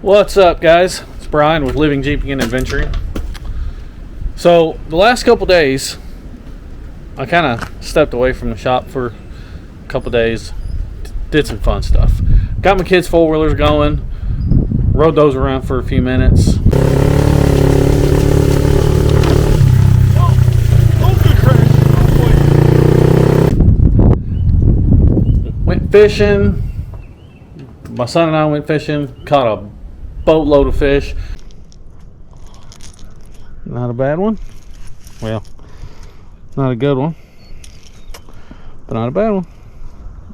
What's up, guys? It's Brian with Living Jeeping and Adventuring. So the last couple days I kind of stepped away from the shop for a couple days, did some fun stuff, got my kids' four-wheelers going, rode those around for a few minutes. Went fishing. My son and I went fishing, caught a boatload of fish. Not a bad one. Well, not a good one, but not a bad one.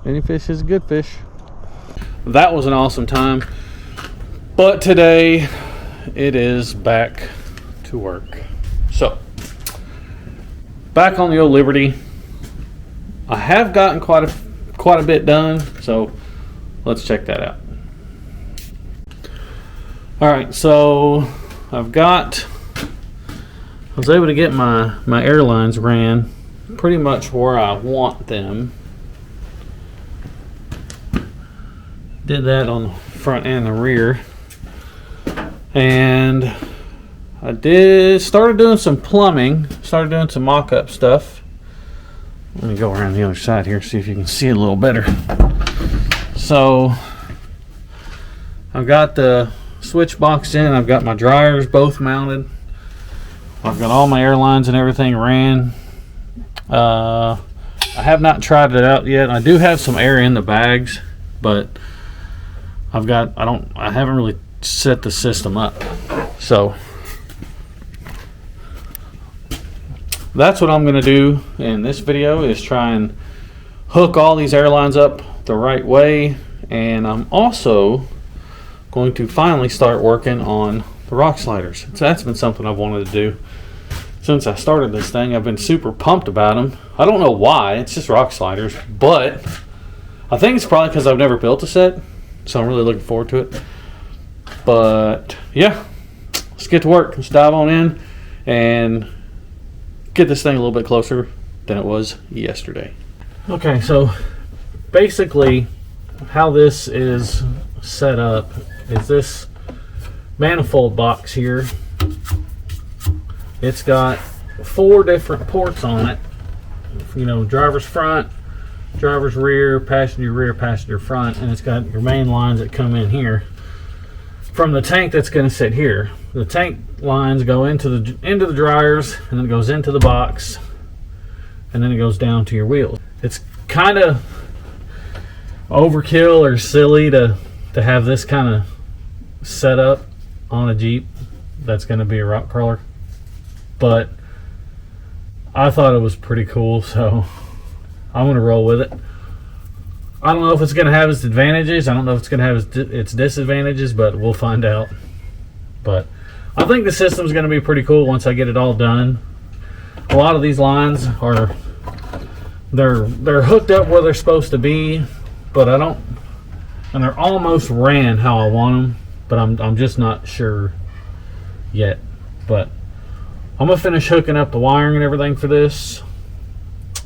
Any fish is a good fish. That was an awesome time. But today, it is back to work. So, back on the old Liberty. I have gotten quite a bit done, so let's check that out. Alright, so I was able to get my airlines ran pretty much where I want them. Did that on the front and the rear. And I started doing some plumbing, started doing some mock-up stuff. Let me go around the other side here, see if you can see it a little better. So I've got the switch box in, I've got my dryers both mounted, I've got all my airlines and everything ran. I have not tried it out yet. I do have some air in the bags, but I haven't really set the system up. So that's what I'm going to do in this video, is try and hook all these airlines up the right way. And I'm also going to finally start working on the rock sliders. So that's been something I've wanted to do since I started this thing. I've been super pumped about them. I don't know why, it's just rock sliders, but I think it's probably because I've never built a set, so I'm really looking forward to it. But yeah, let's get to work. Let's dive on in and get this thing a little bit closer than it was yesterday. Okay, so basically how this is set up is this manifold box here. It's got 4 different ports on it. You know, driver's front, driver's rear, passenger front, and it's got your main lines that come in here from the tank that's going to sit here. The tank lines go into the dryers, and then it goes into the box, and then it goes down to your wheels. It's kind of overkill or silly to have this kind of set up on a Jeep that's going to be a rock crawler, but I thought it was pretty cool, so I'm going to roll with it. I don't know if it's going to have its advantages. I don't know if it's going to have its disadvantages, but we'll find out. But I think the system's going to be pretty cool once I get it all done. A lot of these lines are they're hooked up where they're supposed to be, but and they're almost ran how I want them, but I'm just not sure yet. But I'm gonna finish hooking up the wiring and everything for this,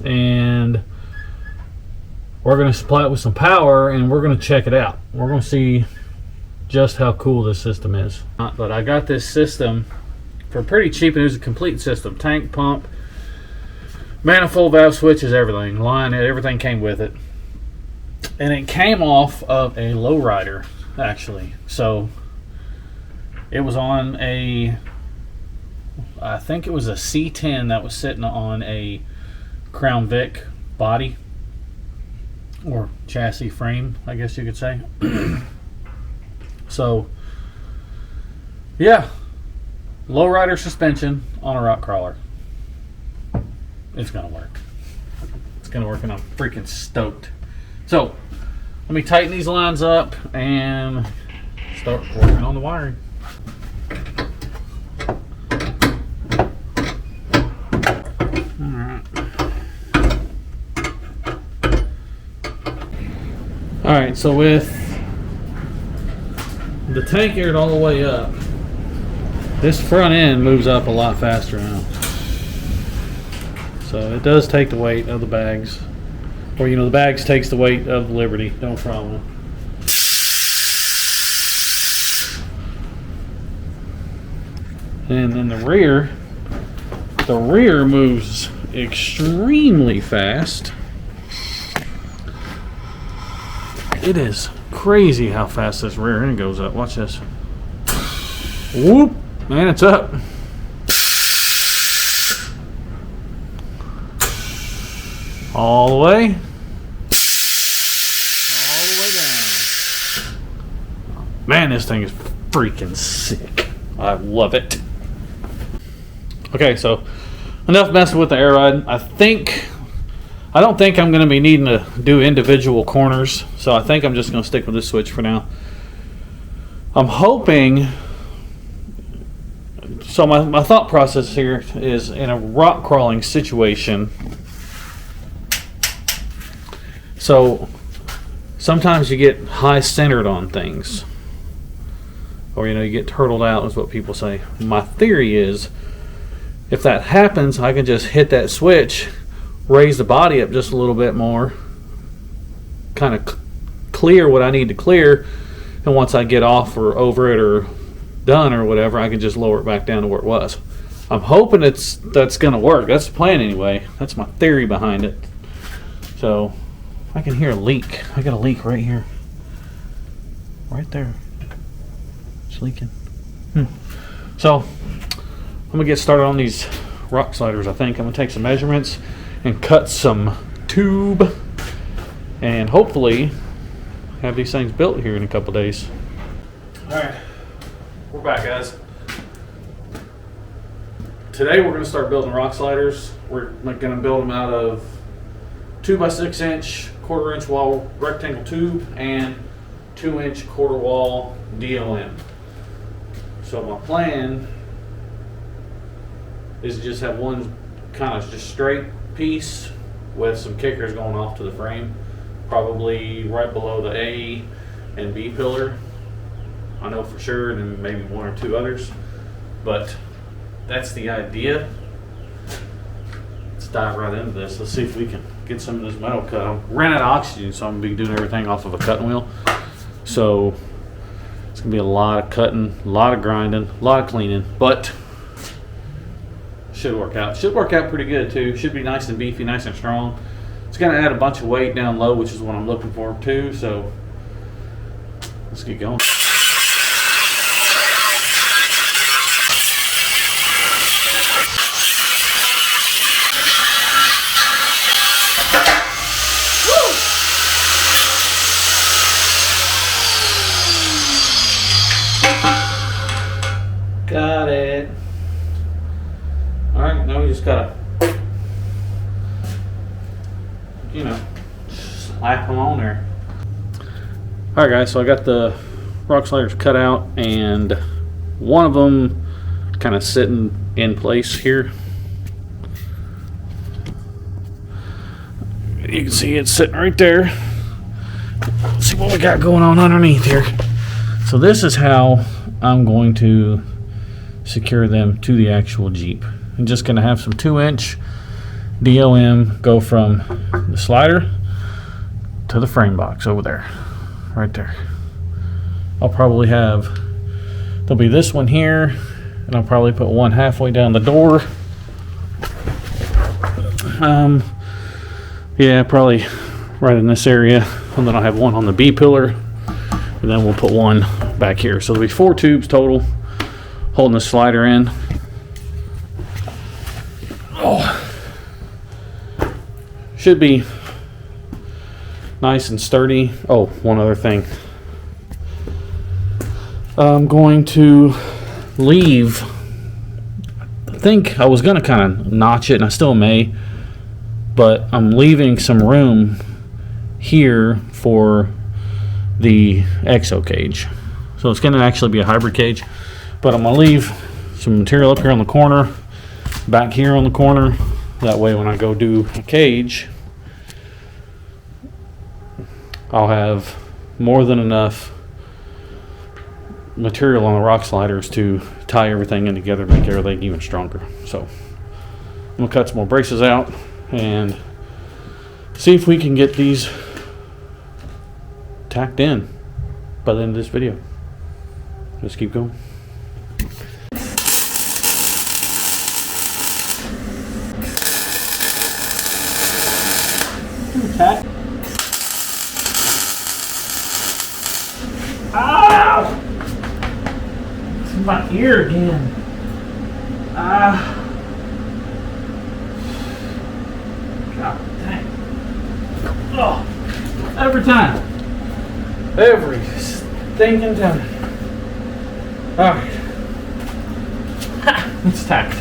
and we're gonna supply it with some power, and we're gonna check it out. We're gonna see just how cool this system is. But I got this system for pretty cheap. It was a complete system: tank, pump, manifold, valve switches, everything. Everything came with it. And it came off of a lowrider, actually. So it was on I think it was a C10 that was sitting on a Crown Vic body, or chassis frame, I guess you could say. So yeah, lowrider suspension on a rock crawler. It's gonna work. It's gonna work, and I'm freaking stoked. So let me tighten these lines up and start working on the wiring. Alright, so with the tank geared all the way up, this front end moves up a lot faster now. So it does take the weight of the bags. Or, you know, the bags takes the weight of the Liberty, no problem. And then the rear moves extremely fast. It is crazy how fast this rear end goes up. Watch this. Whoop, man, it's up. All the way. All the way down. Man, this thing is freaking sick. I love it. Okay, so enough messing with the air ride. I don't think I'm going to be needing to do individual corners, so I think I'm just going to stick with this switch for now. I'm hoping. So my thought process here is in a rock crawling situation. So sometimes you get high centered on things, or you get turtled out is what people say. My theory is if that happens, I can just hit that switch, raise the body up just a little bit more, kind of clear what I need to clear, and once I get off or over it or done or whatever, I can just lower it back down to where it was. I'm hoping that's going to work. That's the plan anyway. That's my theory behind it. So I can hear a leak. I got a leak right here. Right there. It's leaking. So I'm going to get started on these rock sliders, I think. I'm going to take some measurements and cut some tube and hopefully have these things built here in a couple days. Alright, we're back, guys. Today we're going to start building rock sliders. We're going to build them out of 2x6 inch, 1/4 inch wall rectangle tube and 2-inch quarter wall DOM. So my plan is to just have one kind of just straight piece with some kickers going off to the frame, probably right below the A and B pillar. I know for sure, and then maybe 1 or 2 others, but that's the idea. Let's dive right into this. Let's see if we can get some of this metal cut. I'm running out of oxygen, so I'm gonna be doing everything off of a cutting wheel. So it's gonna be a lot of cutting, a lot of grinding, a lot of cleaning, but should work out. Should work out pretty good too. Should be nice and beefy, nice and strong. It's gonna add a bunch of weight down low, which is what I'm looking for too. So let's get going. Got it. Alright, now we just gotta, slap them on there. Alright guys, so I got the rock sliders cut out and one of them kind of sitting in place here. You can see it's sitting right there. Let's see what we got going on underneath here. So this is how I'm going to secure them to the actual Jeep. I'm just going to have some 2-inch DOM go from the slider to the frame box over there, right there. I'll probably have, there'll be this one here, and I'll probably put one halfway down the door. Yeah, probably right in this area, and then I'll have one on the B pillar, and then we'll put one back here. So there'll be 4 tubes total holding the slider in. Oh, should be nice and sturdy. Oh, one other thing. I'm going to leave, I think I was going to kind of notch it, and I still may, but I'm leaving some room here for the exo cage. So it's going to actually be a hybrid cage. But I'm going to leave some material up here on the corner, back here on the corner. That way when I go do a cage, I'll have more than enough material on the rock sliders to tie everything in together, make everything even stronger. So I'm going to cut some more braces out and see if we can get these tacked in by the end of this video. Just keep going. My ear again. God dang. Oh, every time. Every stinking time. Alright. It's tacked.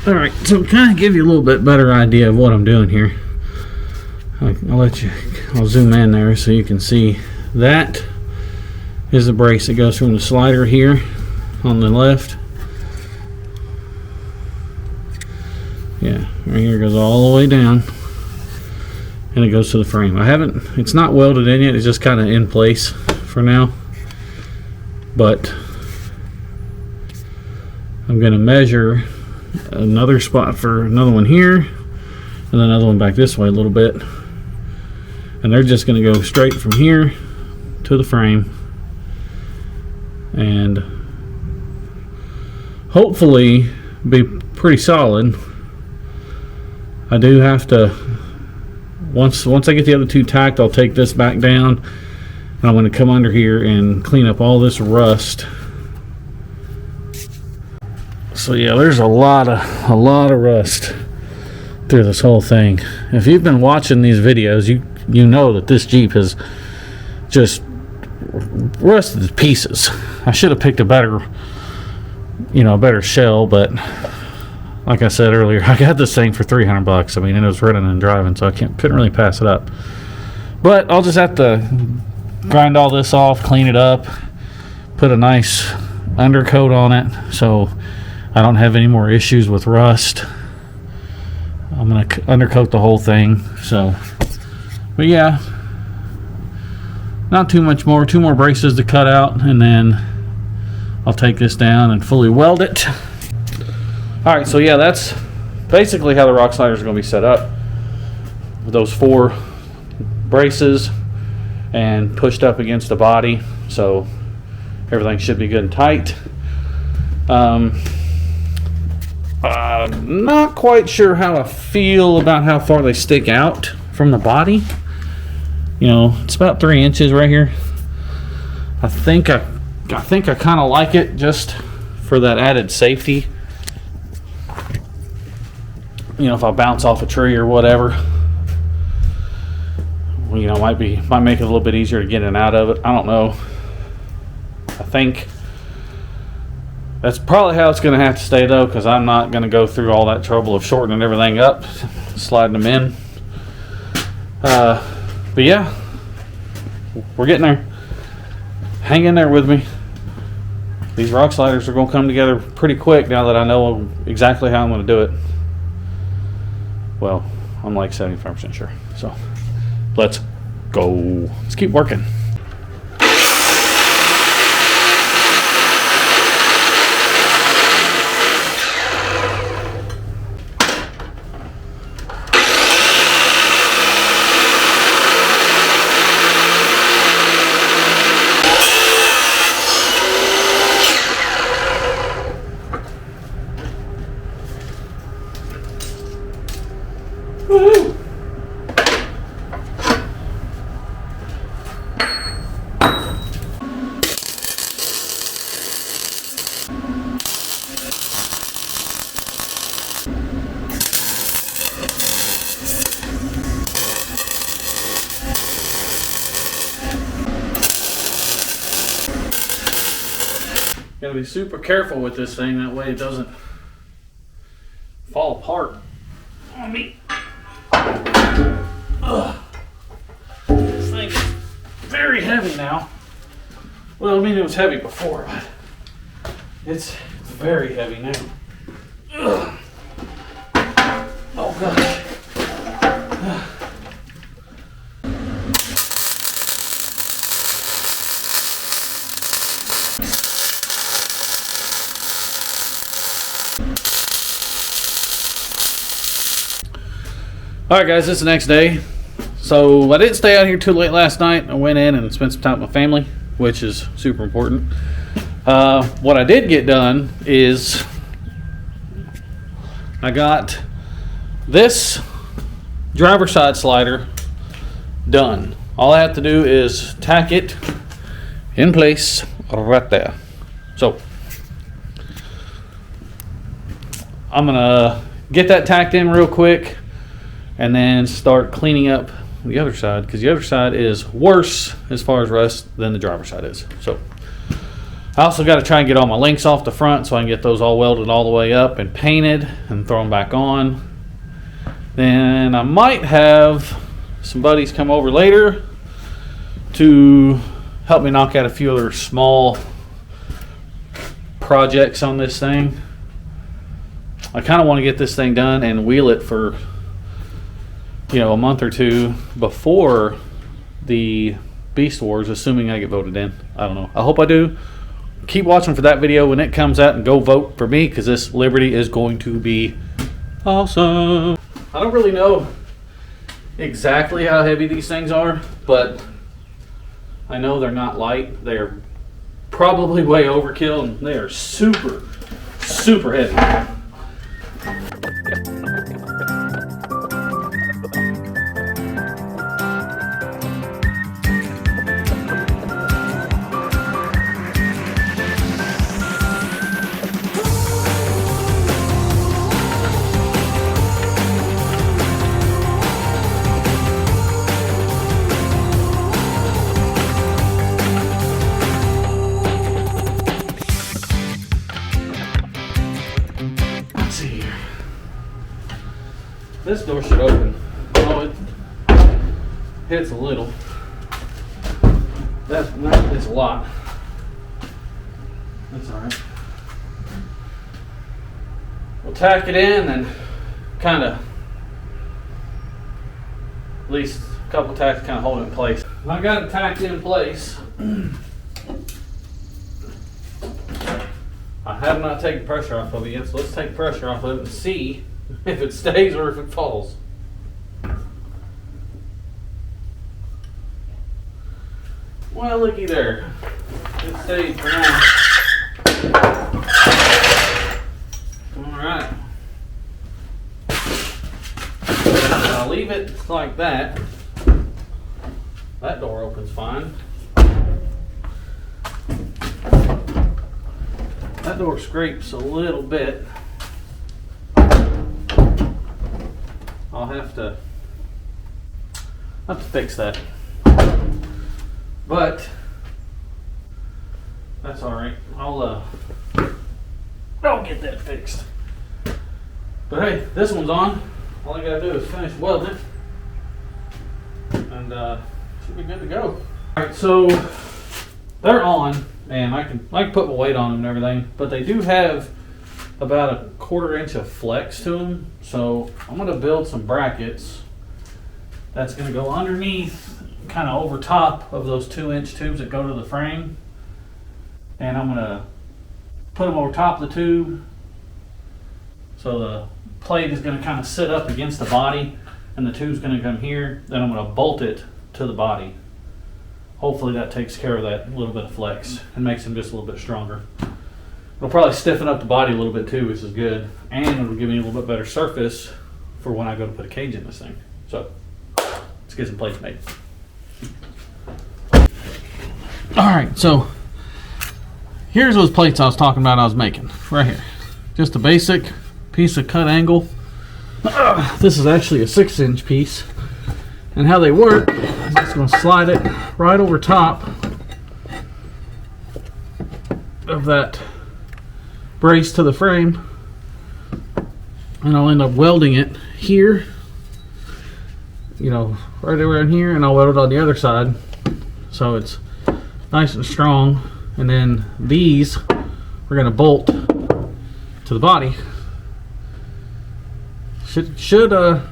Alright, so kind of give you a little bit better idea of what I'm doing here. I'll zoom in there so you can see. That is the brace that goes from the slider here on the left. Yeah, right here goes all the way down. And it goes to the frame. It's not welded in yet, it's just kind of in place for now. But I'm going to measure another spot for another one here, and then another one back this way a little bit. And they're just going to go straight from here to the frame. And hopefully be pretty solid. I do have to, once I get the other two tacked, I'll take this back down, and I'm going to come under here and clean up all this rust. So yeah, there's a lot of rust through this whole thing. If you've been watching these videos, you know that this Jeep has just rusted to pieces. I should have picked a better shell, but like I said earlier, I got this thing for $300. I mean, it was running and driving, so I couldn't really pass it up. But I'll just have to grind all this off, clean it up, put a nice undercoat on it so I don't have any more issues with rust. I'm going to undercoat the whole thing. So, but yeah, not too much more. 2 more braces to cut out, and then I'll take this down and fully weld it. Alright, so yeah, that's basically how the rock sliders are going to be set up. With those 4 braces and pushed up against the body, so everything should be good and tight. Not quite sure how I feel about how far they stick out from the body. You know, it's about 3 inches right here. I think I kind of like it just for that added safety. You know, if I bounce off a tree or whatever, you know, might make it a little bit easier to get in and out of it. I don't know. I think that's probably how it's going to have to stay, though, because I'm not going to go through all that trouble of shortening everything up, sliding them in. But yeah, we're getting there. Hang in there with me. These rock sliders are going to come together pretty quick now that I know exactly how I'm going to do it. Well, I'm like 75% sure. So let's go. Let's keep working. Woo-hoo. Gotta be super careful with this thing, that way it doesn't fall apart on me. Ugh. This thing is very heavy now. Well, I mean, it was heavy before, but it's very heavy now. Ugh. Oh gosh. Alright guys, it's the next day. So I didn't stay out here too late last night. I went in and spent some time with my family, which is super important. What I did get done is I got this driver's side slider done. All I have to do is tack it in place right there. So I'm gonna get that tacked in real quick and then start cleaning up the other side, because the other side is worse as far as rust than the driver's side is. So I also got to try and get all my links off the front so I can get those all welded all the way up and painted and throw them back on. Then I might have some buddies come over later to help me knock out a few other small projects on this thing. I kind of want to get this thing done and wheel it for, you know, a month or two before the Beast Wars, assuming I get voted in. I don't know. I hope I do. Keep watching for that video when it comes out and go vote for me, because this Liberty is going to be awesome. I don't really know exactly how heavy these things are, but I know they're not light. They're probably way overkill, and they are super, super heavy. This door should open. Oh, it hits a little. It's a lot. That's all right. We'll tack it in and kind of, at least a couple tacks, kind of hold it in place. I got it tacked in place. I have not taken pressure off of it yet, so let's take pressure off of it and see if it stays or if it falls. Well, looky there. It stayed for now. Alright. I'll leave it like that. That door opens fine. That door scrapes a little bit. I'll have to fix that, but that's all right. I'll get that fixed. But hey, this one's on. All I gotta do is finish welding it, and should be good to go. All right, so they're on, and I can put my weight on them and everything, but they do have about a 1/4 inch of flex to them. So I'm going to build some brackets that's going to go underneath, kind of over top of those 2-inch tubes that go to the frame. And I'm going to put them over top of the tube. So the plate is going to kind of sit up against the body, and the tube's going to come here. Then I'm going to bolt it to the body. Hopefully that takes care of that little bit of flex and makes them just a little bit stronger. It'll probably stiffen up the body a little bit too, which is good. And it'll give me a little bit better surface for when I go to put a cage in this thing. So, let's get some plates made. Alright, so here's those plates I was talking about I was making. Right here. Just a basic piece of cut angle. This is actually a 6-inch piece. And how they work, I'm just going to slide it right over top of that brace to the frame, and I'll end up welding it here, you know, right around here, and I'll weld it on the other side so it's nice and strong. And then these we're going to bolt to the body. Should I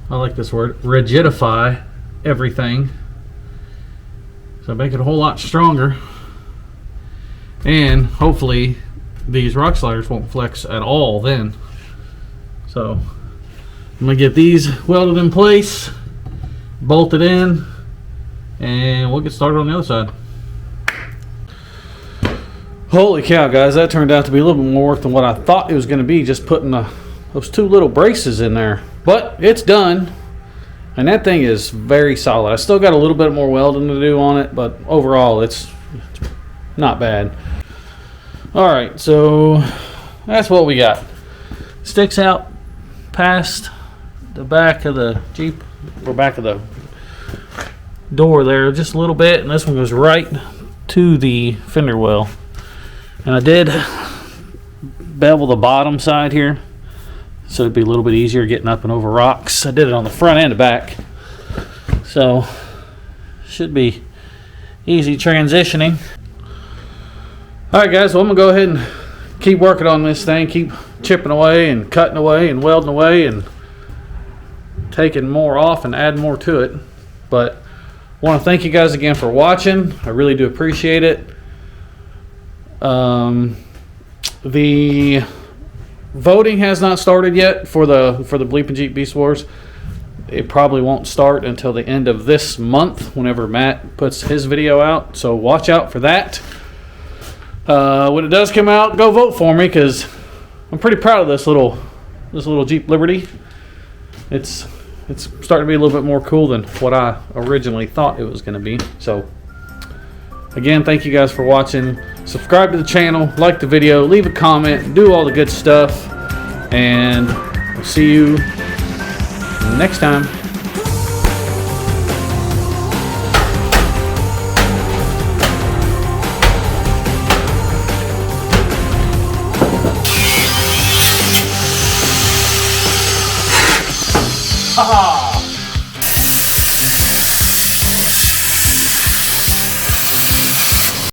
like this word, rigidify everything, so make it a whole lot stronger. And hopefully these rock sliders won't flex at all then. So I'm gonna get these welded in place, bolted in, and we'll get started on the other side. Holy cow, guys, that turned out to be a little bit more work than what I thought it was going to be, just putting those 2 little braces in there. But it's done, and that thing is very solid. I still got a little bit more welding to do on it, but overall it's not bad. Alright, so that's what we got. Sticks out past the back of the Jeep, or back of the door there just a little bit, and this one goes right to the fender well. And I did bevel the bottom side here so it'd be a little bit easier getting up and over rocks. I did it on the front and the back, so should be easy transitioning. Alright guys, well I'm gonna go ahead and keep working on this thing, keep chipping away and cutting away and welding away and taking more off and adding more to it. But I want to thank you guys again for watching. I really do appreciate it. The voting has not started yet for the Bleepin' Jeep Beast Wars. It probably won't start until the end of this month, whenever Matt puts his video out. So watch out for that. When it does come out, go vote for me, because I'm pretty proud of this little Jeep Liberty. It's starting to be a little bit more cool than what I originally thought it was going to be. So again, thank you guys for watching. Subscribe to the channel, like the video, leave a comment, do all the good stuff, and we'll see you next time.